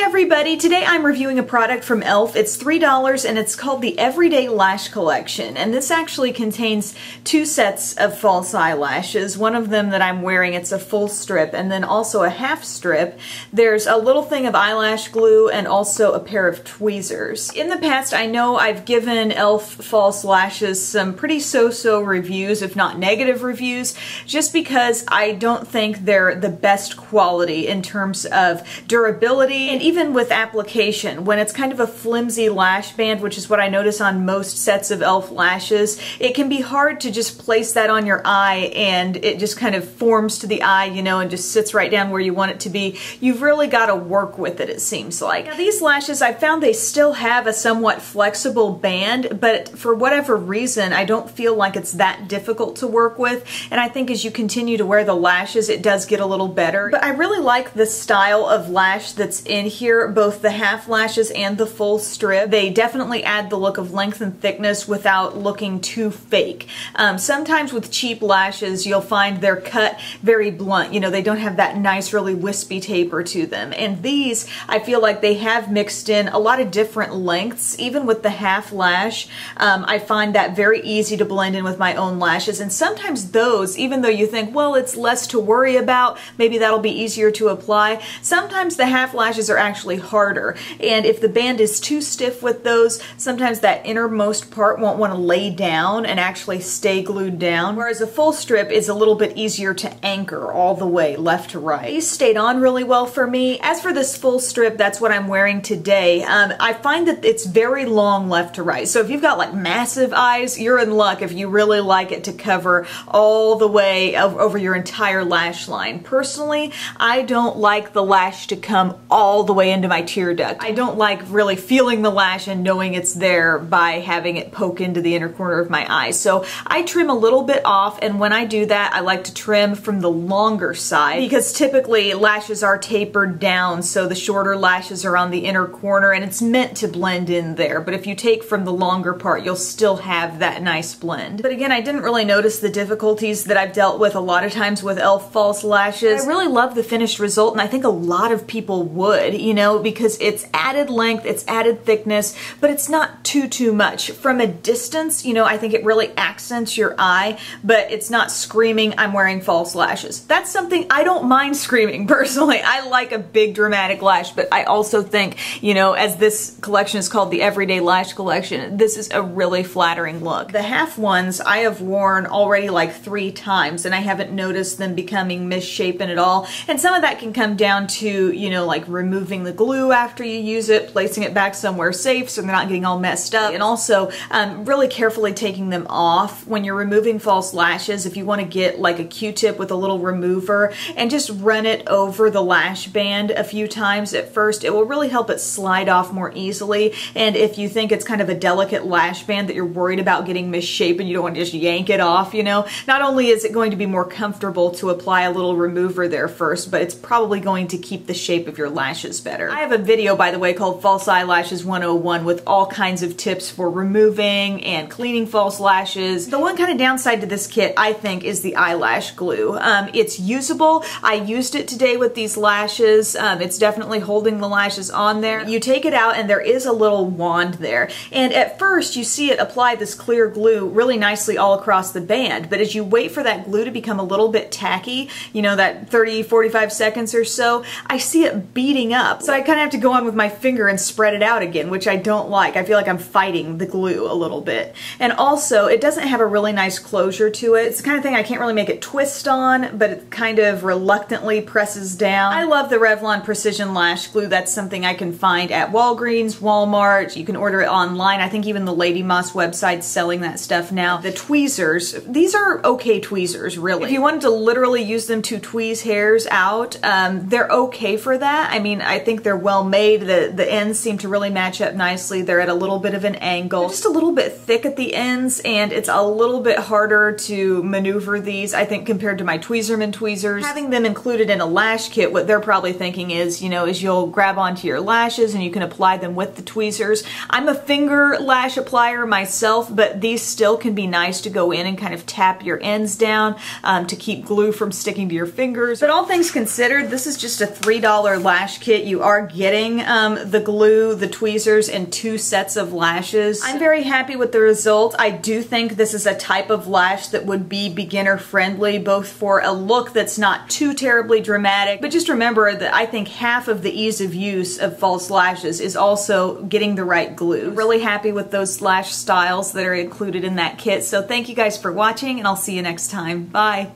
everybody, today I'm reviewing a product from e.l.f. It's $3 and it's called the Everyday Lash Collection, and this actually contains two sets of false eyelashes. One of them that I'm wearing, it's a full strip, and then also a half strip. There's a little thing of eyelash glue and also a pair of tweezers. In the past, I know I've given e.l.f. false lashes some pretty so-so reviews, if not negative reviews, just because I don't think they're the best quality in terms of durability and even with application. When it's kind of a flimsy lash band, which is what I notice on most sets of e.l.f. lashes, it can be hard to just place that on your eye and it just kind of forms to the eye, you know, and just sits right down where you want it to be. You've really got to work with it, it seems like. Now, these lashes, I found they still have a somewhat flexible band, but for whatever reason, I don't feel like it's that difficult to work with, and I think as you continue to wear the lashes, it does get a little better. But I really like the style of lash that's in here, both the half lashes and the full strip. They definitely add the look of length and thickness without looking too fake. Sometimes with cheap lashes, you'll find they're cut very blunt. You know, they don't have that nice, really wispy taper to them. And these, I feel like they have mixed in a lot of different lengths. Even with the half lash, I find that very easy to blend in with my own lashes. And sometimes those, even though you think, well, it's less to worry about, maybe that'll be easier to apply, sometimes the half lashes are actually harder. And if the band is too stiff with those, sometimes that innermost part won't want to lay down and actually stay glued down. Whereas a full strip is a little bit easier to anchor all the way left to right. These stayed on really well for me. As for this full strip, that's what I'm wearing today. I find that it's very long left to right. So if you've got like massive eyes, you're in luck if you really like it to cover all the way over your entire lash line. Personally, I don't like the lash to come all the way into my tear duct. I don't like really feeling the lash and knowing it's there by having it poke into the inner corner of my eye. So I trim a little bit off, and when I do that, I like to trim from the longer side because typically lashes are tapered down, so the shorter lashes are on the inner corner and it's meant to blend in there. But if you take from the longer part, you'll still have that nice blend. But again, I didn't really notice the difficulties that I've dealt with a lot of times with e.l.f. false lashes. I really love the finished result, and I think a lot of people would, you know, because it's added length, it's added thickness, but it's not too much. From a distance, you know, I think it really accents your eye, but it's not screaming, I'm wearing false lashes. That's something I don't mind screaming, personally. I like a big dramatic lash, but I also think, you know, as this collection is called the Everyday Lash Collection, this is a really flattering look. The half ones I have worn already like 3 times, and I haven't noticed them becoming misshapen at all. And some of that can come down to, you know, like removing the glue after you use it, placing it back somewhere safe so they're not getting all messed up, and also really carefully taking them off. When you're removing false lashes, if you want to get like a Q-tip with a little remover and just run it over the lash band a few times at first, it will really help it slide off more easily. And if you think it's kind of a delicate lash band that you're worried about getting misshapen, you don't want to just yank it off, you know, not only is it going to be more comfortable to apply a little remover there first, but it's probably going to keep the shape of your lashes better. I have a video, by the way, called False Eyelashes 101 with all kinds of tips for removing and cleaning false lashes. The one kind of downside to this kit, I think, is the eyelash glue. It's usable. I used it today with these lashes. It's definitely holding the lashes on there. You take it out and there is a little wand there. And at first you see it apply this clear glue really nicely all across the band. But as you wait for that glue to become a little bit tacky, you know, that 30-45 seconds or so, I see it beating up. So I kind of have to go on with my finger and spread it out again, which I don't like. I feel like I'm fighting the glue a little bit. And also, it doesn't have a really nice closure to it. It's the kind of thing I can't really make it twist on, but it kind of reluctantly presses down. I love the Revlon Precision Lash Glue. That's something I can find at Walgreens, Walmart. You can order it online. I think even the Lady Moss website's selling that stuff now. The tweezers, these are okay tweezers, really. If you wanted to literally use them to tweeze hairs out, they're okay for that. I mean, I think they're well made. The ends seem to really match up nicely. They're at a little bit of an angle. They're just a little bit thick at the ends, and it's a little bit harder to maneuver these, I think, compared to my Tweezerman tweezers. Having them included in a lash kit, what they're probably thinking is, you know, is you'll grab onto your lashes and you can apply them with the tweezers. I'm a finger lash applier myself, but these still can be nice to go in and kind of tap your ends down to keep glue from sticking to your fingers. But all things considered, this is just a $3 lash kit. You you are getting the glue, the tweezers, and 2 sets of lashes. I'm very happy with the result. I do think this is a type of lash that would be beginner friendly, both for a look that's not too terribly dramatic, but just remember that I think half of the ease of use of false lashes is also getting the right glue. Really happy with those lash styles that are included in that kit. So thank you guys for watching, and I'll see you next time. Bye.